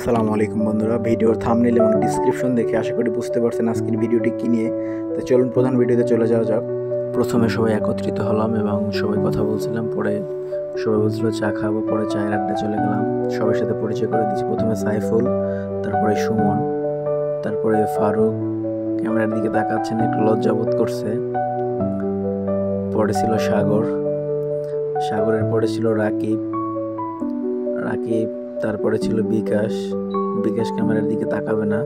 আসসালামু আলাইকুম বন্ধুরা, ভিডিওর থাম্বনেল এবং ডিসক্রিপশন দেখে আশা করি বুঝতে পারছেন আজকের ভিডিওটি কী নিয়ে। তো চলুন প্রধান ভিডিওতে চলে যাওয়া যাক। প্রথমে সবাই একত্রিত হলাম এবং সবাই কথা বলছিলাম, পরে সবাই বলছিল চা খাবো, পরে চায়ের আড্ডা চলে গেলাম। সবার সাথে পরিচয় করে দিচ্ছি। প্রথমে সাইফুল, তারপরে সুমন, তারপরে ফারুক। ক্যামেরার দিকে তাকাচ্ছেন, একটু লজ্জাবোধ করছে। পরে ছিল সাগরের পরে ছিল রাকিব, তারপরে ছিল বিকাশ ক্যামেরার দিকে তাকাবে না,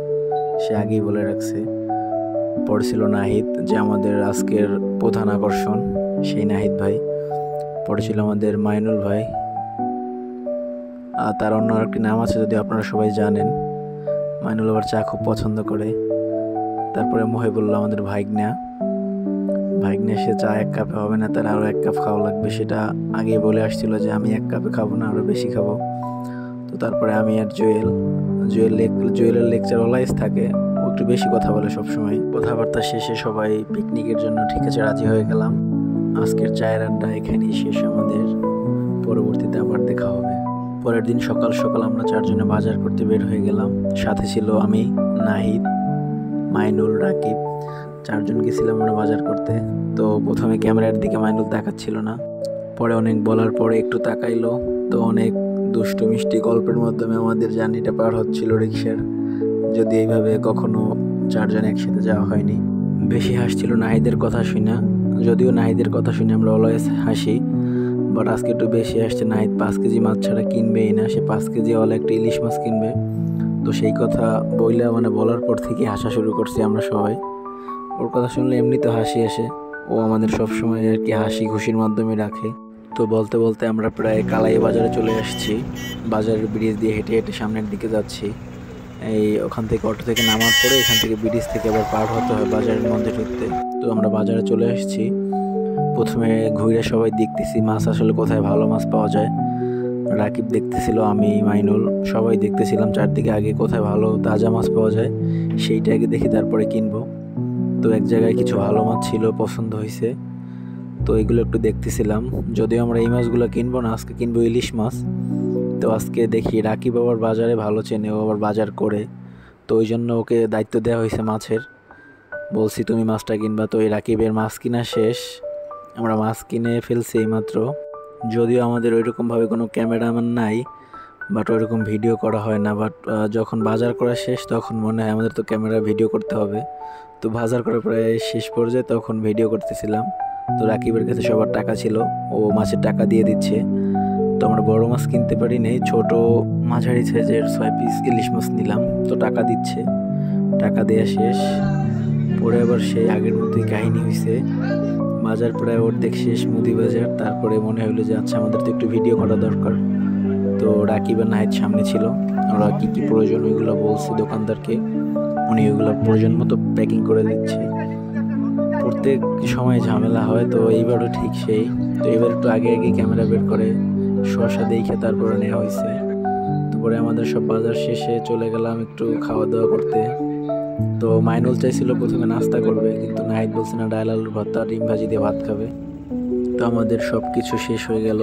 সে আগেই বলে রাখছে। পরে ছিল নাহিদ, যে আমাদের আজকের প্রধান আকর্ষণ, সেই নাহিদ ভাই। পরে ছিল আমাদের মাইনুল ভাই, আর তার অন্য আরেকটি নাম আছে যদি আপনারা সবাই জানেন। মাইনুল আবার চা খুব পছন্দ করে। তারপরে মহিবুল্লাহ, আমাদের ভাইগনা, সে চা এক কাপে হবে না, তার আরও এক কাপ খাওয়া লাগবে। সেটা আগেই বলে আসছিল যে আমি এক কাপে খাবো না, আরও বেশি খাবো। তো তারপরে আমি আর জুয়েলের লেকচার অলওয়েজ থাকে, ও একটু বেশি কথা বলে সবসময়। কথাবার্তা শেষে সবাই পিকনিকের জন্য ঠিক আছে রাজি হয়ে গেলাম। আজকের চায়ের আড্ডা এখানেই শেষ আমাদের, পরবর্তীতে আবার দেখা হবে। পরের দিন সকাল সকাল আমরা চারজনে বাজার করতে বের হয়ে গেলাম। সাথে ছিল আমি, নাহিদ, মাইনুল, রাকিব, চারজন গেছিলাম আমরা বাজার করতে। তো প্রথমে ক্যামেরার দিকে মাইনুল তাকাচ্ছিল না, পরে অনেক বলার পরে একটু তাকাইলো। তো অনেক দুষ্টু মিষ্টি গল্পের মাধ্যমে আমাদের জার্নিটা পার হচ্ছিল রিক্সার, যদি এইভাবে কখনো চারজন একসাথে যাওয়া হয়নি। বেশি হাসছিল নাহিদের কথা শুনে, যদিও নাহিদের কথা শুনে আমরা অলওয়েজ হাসি, বাট আজকে একটু বেশি আসছে। নাহিদ 5 কেজি মাছ ছাড়া কিনবেই না, সে 5 কেজি ওয়ালা একটা ইলিশ মাছ কিনবে। তো সেই কথা বলার পর থেকে হাসা শুরু করছি আমরা সবাই। ওর কথা শুনলে এমনি তো হাসি আসে, ও আমাদের সবসময় আর কি হাসি খুশির মাধ্যমে রাখে। তো বলতে বলতে আমরা প্রায় কালাই বাজারে চলে আসছি। বাজারের ব্রিজ দিয়ে হেঁটে হেঁটে সামনের দিকে যাচ্ছি। ওখান থেকে অটো থেকে নামার পরে এখান থেকে ব্রিজ থেকে আবার পার হতে হয় বাজারের মধ্যে ঢুকতে। তো আমরা বাজারে চলে আসছি। প্রথমে ঘুরে সবাই দেখতেছি মাছ আসলে কোথায় ভালো মাছ পাওয়া যায়। রাকিব দেখতেছিল, আমি, মাইনুল সবাই দেখতেছিলাম চারদিকে আগে কোথায় ভালো তাজা মাছ পাওয়া যায়, সেইটা আগে দেখি তারপরে কিনবো। তো এক জায়গায় কিছু ভালো মাছ ছিল, পছন্দ হয়েছে, তো এগুলো একটু দেখতেছিলাম। যদিও আমরা এই মাছগুলো কিনবো না, আজকে কিনবো ইলিশ মাছ। তো আজকে দেখি রাকিব আবার বাজারে ভালো চেনে, ও আবার বাজার করে, তো ওই জন্য ওকে দায়িত্ব দেওয়া হয়েছে মাছের। বলছি তুমি মাছটা কিনবা। তো এই রাকিবের মাছ কিনা শেষ, আমরা মাছ কিনে ফেলছি এইমাত্র। যদিও আমাদের ওইরকমভাবে কোনো ক্যামেরাম্যান নাই, বাট ওইরকম ভিডিও করা হয় না। বাট যখন বাজার করা শেষ তখন মনে হয় আমাদের তো ক্যামেরা ভিডিও করতে হবে। তো বাজার করা প্রায় শেষ পর্যায়ে তখন ভিডিও করতেছিলাম। তো রাকিবের কাছে সবার টাকা ছিল, ও মাছের টাকা দিয়ে দিচ্ছে। তো আমরা বড় মাছ কিনতে পারি নাই, ছোট মাঝারি সাইজের 6 পিস ইলিশ মাছ নিলাম। তো টাকা দিচ্ছে, টাকা দেওয়া শেষ। পরে আবার সেই আগের মতোই কাহিনী হয়েছে। বাজার প্রায় অর্ধেক শেষ, মুদি বাজার। তারপরে মনে হলো যে আচ্ছা আমাদের তো একটু ভিডিও করা দরকার। তো রাকিব আর নাহিদ সামনে ছিল, ওরা কী কী প্রয়োজন ওইগুলো বলছে দোকানদারকে, উনি ওইগুলো প্রয়োজন মতো প্যাকিং করে দিচ্ছে। প্রত্যেক সময় ঝামেলা হয়, তো এইবারও ঠিক সেই। তো এবার একটু আগে আগে ক্যামেরা বের করে শসা দেখে তারপরে নেওয়া হয়েছে। তারপরে আমাদের সব বাজার শেষে চলে গেলাম একটু খাওয়া দাওয়া করতে। তো মাইনুল চাইছিল প্রথমে নাস্তা করবে, কিন্তু নাহিদ বলছে না, ডাল আলুর ভর্তা ডিম ভাজি দিয়ে ভাত খাবে। তো আমাদের সব কিছু শেষ হয়ে গেল।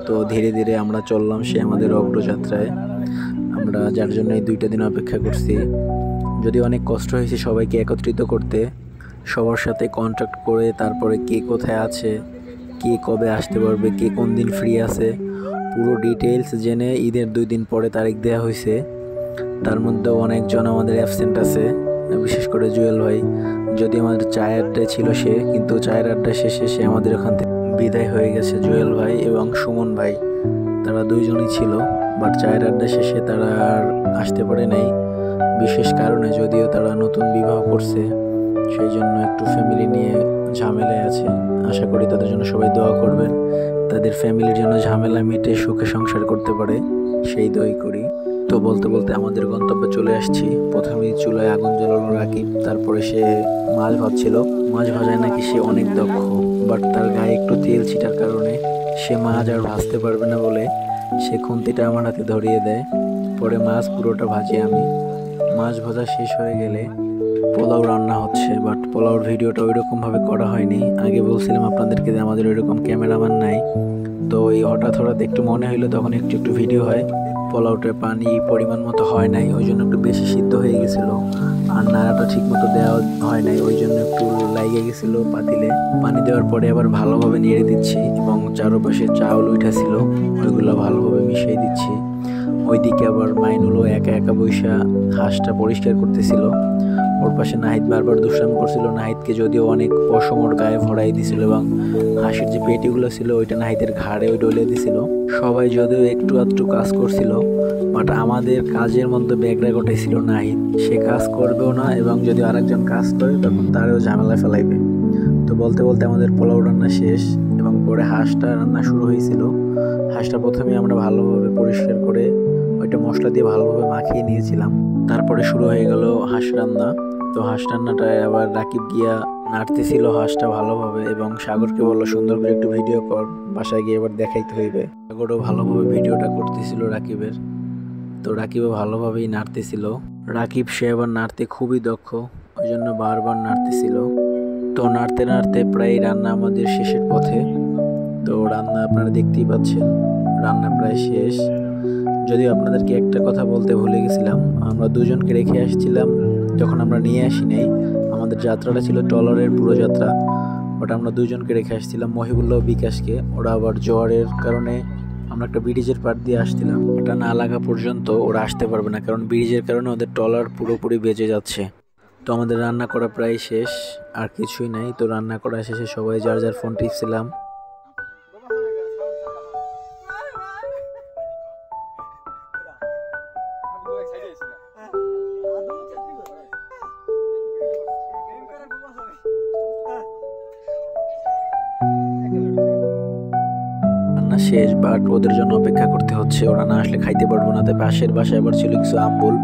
তো ধীরে ধীরে আমরা চললাম সে আমাদের অগ্রযাত্রায়, আমরা যার জন্য এই 2টা দিন অপেক্ষা করছি। যদি অনেক কষ্ট হয়েছে সবাইকে একত্রিত করতে, সবার সাথে কন্ট্যাক্ট করে, তারপরে কে কোথায় আছে, কে কবে আসতে পারবে, কে কোন দিন ফ্রি আছে, পুরো ডিটেলস জেনে ঈদের 2 দিন পরে তারিখ দেওয়া হয়েছে। তার মধ্যে অনেকজন আমাদের অ্যাবসেন্ট আছে, বিশেষ করে জুয়েল ভাই। যদি আমাদের চায়ের আড্ডা ছিল সে, কিন্তু চায়ের আড্ডা শেষে সে আমাদের ওখান থেকে বিদায় হয়ে গেছে। জুয়েল ভাই এবং সুমন ভাই, তারা 2 জনই ছিল, বাট চায়ের আড্ডা শেষে তারা আর আসতে পারে নাই বিশেষ কারণে। যদিও তারা নতুন বিবাহ করছে, সেই জন্য একটু ফ্যামিলি নিয়ে ঝামেলায় আছে। আশা করি তাদের জন্য সবাই দোয়া করবেন, তাদের ফ্যামিলির জন্য ঝামেলা মিটে সুখে সংসার করতে পারে, সেই দোয়াই করি। তো বলতে বলতে আমাদের গন্তব্যে চলে আসছি। প্রথমেই চুলায় আগুন জ্বালানো রাকিব, তারপরে সে মাছ ভাজছিল। মাছ ভাজায় নাকি সে অনেক দক্ষ, বাট তার গায়ে একটু তেল ছিটার কারণে সে মাছ আর ভাজতে পারবে না বলে সে খুন্তিটা আমার হাতে ধরিয়ে দেয়। পরে মাছ পুরোটা ভাজি আমি। মাছ ভাজা শেষ হয়ে গেলে পোলাও রান্না হচ্ছে, বাট পোলাওর ভিডিওটা ওইরকমভাবে করা হয়নি। আগে বলছিলাম আপনাদেরকে যে আমাদের ওইরকম ক্যামেরাম্যান নাই, তো এই হঠাৎ একটু মনে হইলো তখন একটু ভিডিও হয়। পোলাওটা পানি পরিমাণ মতো হয় নাই, ওই জন্য একটু বেশি সিদ্ধ হয়ে গেছিলো। আর নাড়াটা ঠিক মতো দেওয়া হয় নাই, ওই জন্য একটু লাগিয়ে গেছিলো পাতিলে। পানি দেওয়ার পরে আবার ভালোভাবে নেড়ে দিচ্ছি এবং চারপাশে চাউল উঠেছিল ওইগুলো ভালোভাবে মিশিয়ে দিচ্ছি। ওইদিকে আবার মাইনুলও একা একা বৈশা হাঁসটা পরিষ্কার করতেছিল। ওর পাশে নাহিদ বারবার দুষ্টামি করছিল। নাহিদকে যদিও অনেক পশম ওর গায়ে ভরাই দিছিল এবং হাঁসের যে পেটিগুলো ছিল ওইটা নাহিদের ঘাড়ে ওই ডলে দিছিল। সবাই যদিও একটু আধটু কাজ করছিল, বাট আমাদের কাজের মধ্যে ব্যাগরা ঘটাইছিল নাহিদ। সে কাজ করবেও না এবং যদি আরেকজন কাজ করে তখন তারও ঝামেলা ফেলাইবে। তো বলতে বলতে আমাদের পোলাও রান্না শেষ এবং পরে হাঁসটা রান্না শুরু হয়েছিল। হাঁসটা প্রথমে আমরা ভালোভাবে পরিষ্কার করে ওইটা মশলা দিয়ে ভালোভাবে মাখিয়ে নিয়েছিলাম। তারপরে শুরু হয়ে গেল হাঁস রান্না। তো হাঁস রান্নাটায় আবার রাকিব গিয়া নাড়তেছিল হাঁসটা ভালোভাবে এবং সাগরকে বললো সুন্দর করে একটু ভিডিও কর, বাসায় গিয়ে এবার দেখাইতে হইবে। সাগরও ভালোভাবে ভিডিওটা করতেছিল রাকিবের। তো রাকিবও ভালোভাবেই নাড়তেছিল। রাকিব সে আবার নাড়তে খুবই দক্ষ, ওই জন্য বারবার নাড়তেছিল। তো নাড়তে নাড়তে প্রায় রান্না আমাদের শেষের পথে। তো রান্না আপনারা দেখতেই পাচ্ছেন, রান্না প্রায় শেষ। যদিও আপনাদেরকে একটা কথা বলতে ভুলে গেছিলাম, আমরা দুজনকে রেখে আসছিলাম, যখন আমরা নিয়ে আসি নাই। আমাদের যাত্রাটা ছিল ট্রলারের পুরো যাত্রা, বাট আমরা দুজনকে রেখে আসছিলাম, মহিবুল্লাহ বিকাশকে। ওরা আবার জোয়ারের কারণে আমরা একটা ব্রিজের পাড় দিয়ে আসছিলাম, ওটা না লাগা পর্যন্ত ওরা আসতে পারবে না, কারণ ব্রিজের কারণে ওদের ট্রলার পুরোপুরি বেঁচে যাচ্ছে। তো আমাদের রান্না করা প্রায় শেষ, আর কিছুই নাই। তো রান্না করা শেষে সবাই যার যার ফোন টিপছিলাম। শেষ, বাট ওদের জন্য অপেক্ষা করতে হচ্ছে, ওরা না আসলে খাইতে পারবো না। তাই পাশের বাসায় আবার ছিল কিছু আম্বুল।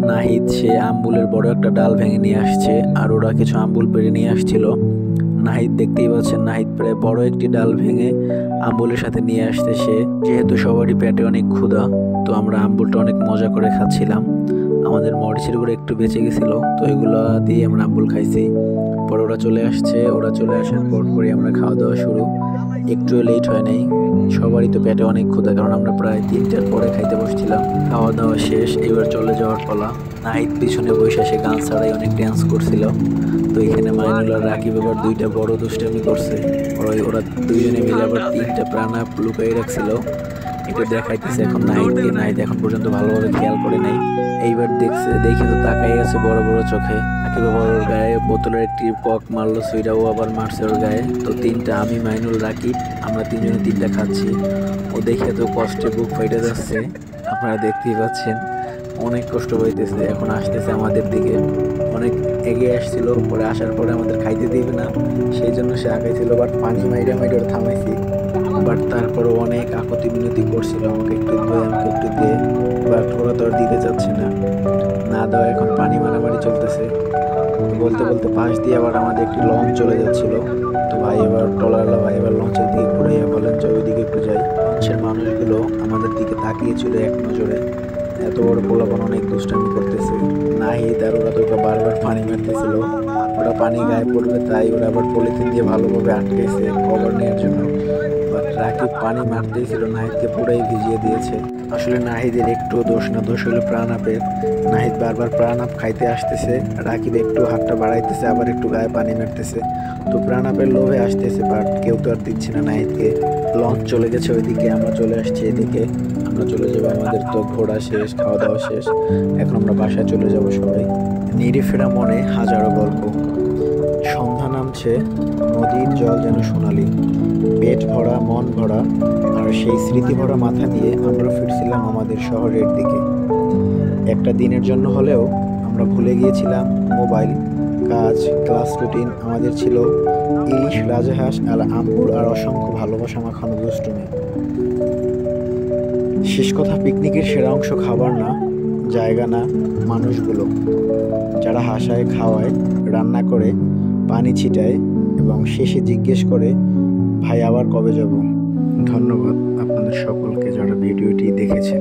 নাহিদ সে আম্বুলের বড় একটা ডাল ভেঙে নিয়ে আসছে, আর ওরা কিছু আম্বুল পেড়ে নিয়ে আসছিল। নাহিদ দেখতেই পাচ্ছেন, নাহিদ প্রায় বড় একটি ডাল ভেঙে আম্বুলের সাথে নিয়ে আসতে সে। যেহেতু সবারই পেটে অনেক ক্ষুধা, তো আমরা আম্বুলটা অনেক মজা করে খাচ্ছিলাম। আমাদের মরিচের গুঁড়ো একটু বেঁচে গেছিলো, তো এগুলো দিয়ে আমরা আম্বুল খাইছি। পরে ওরা চলে আসছে, ওরা চলে আসার পর পরে আমরা খাওয়া দাওয়া শুরু। একটু লেট হয় নাই, সবারই তো পেটে অনেক ক্ষুধা, কারণ আমরা প্রায় 3টার পরে খাইতে বসছিলাম। খাওয়া দাওয়া শেষ, এবার চলে যাওয়ার পালা। নাহিদ পিছনে বসে সে গান ছাড়াই অনেক ড্যান্স করছিল। তো এখানে মাইনুল আর রাকিব আবার দুইটা বড় দুষ্টামি করছে। ওরা দুইজনে মিলে আবার 3টা প্রাণাপ লুকাই রাখছিল, এটা দেখাইতেছে এখন নাহিদকে। নাহিদ এখন পর্যন্ত ভালোভাবে খেয়াল করে নাই, এইবার দেখে তো তাকাই আছে বড় বড় চোখে। রাকিব আবার ওর গায়ে বোতলের একটি কক মারলো, সেটা ও আবার মারছে ওর গায়ে। তো 3টা, আমি, মাইনুল, রাকিব, আমরা 3জনে 3টা খাচ্ছি। ও দেখে তো কষ্টে বুক ফাইটে যাচ্ছে, আপনারা দেখতেই পাচ্ছেন, অনেক কষ্ট পাইতেছে। এখন আসতেছে আমাদের দিকে, অনেক এগিয়ে আসছিল, পরে আসার পরে আমাদের খাইতে দিবে না, সেই জন্য সে আগাইছিল। বাট পানি মাইরা ওর থামাইছি, বাট তারপরে অনেক আকতি মিনতি করছিল, আমাকে একটু দে, আমাকে একটু দে, বাট ওরা তো আর দিতে চাচ্ছে না দেওয়া। এখন পানি মারামারি চলতেছে। বলতে বলতে পাশ দিয়ে আবার আমাদের একটি লঞ্চ চলে যাচ্ছিল। তো ভাই এবার ট্রলারলা ভাই এবার লঞ্চের দিকে ঘুরাইয়া বলেন যে ওই দিকে একটু যাই। লঞ্চের মানুষগুলো আমাদের দিকে তাকিয়েছিল এক নজরে, এত বড় পোলাপান অনেক দুষ্টামি করতেছে। নাহিদ আর ওরা তো বারবার পানি মারতেছিল, ওরা পানি গায়ে পড়বে তাই ওরা আবার পলিথিন দিয়ে ভালোভাবে আটকেছে কভার নেওয়ার জন্য। বাট রাকিব পানি মারতেই ছিল, নাহিদকে পুরাই ভিজিয়ে দিয়েছে। আসলে নাহিদের একটু দোষ না, দোষ হলো প্রাণাপের। নাহিদ বারবার প্রাণাপ খাইতে আসতেছে, রাকিব একটু হাতটা বাড়াইতেছে, আবার একটু গায়ে পানি মারতেছে। তো প্রাণাপের লোভে আসতেছে, বাট কেউ তো আর দিচ্ছে না নাহিদকে। লঞ্চ চলে গেছে ওইদিকে, আমরা চলে আসছি এদিকে। আমরা চলে যাবো, আমাদের তো ঘোরা শেষ, খাওয়া দাওয়া শেষ, এখন আমরা বাসায় চলে যাব সবাই। নিরে ফেরা মনে হাজারো গল্প। সন্ধ্যা নামছে, নদীর জল যেন সোনালি, পেট ভরা মন ভরা, আর সেই স্মৃতি ভরা মাথা নিয়ে আমরা ফিরছিলাম আমাদের শহরের দিকে। একটা দিনের জন্য হলেও আমরা ভুলে গিয়েছিলাম মোবাইল, কাজ, ক্লাস রুটিন। আমাদের ছিল ইলিশ, রাজহাঁস আর আম্বুর আর অসংখ্য ভালোবাসা মাখানো দুষ্টুমি। শেষ কথা, পিকনিকের সেরা অংশ খাবার না, জায়গা না, মানুষগুলো যারা হাসায়, খাওয়ায়, রান্না করে, পানি ছিটায় এবং শেষে জিজ্ঞেস করে ভাই আবার কবে যাব। ধন্যবাদ আপনাদের সকলকে যারা ভিডিওটি দেখেছেন।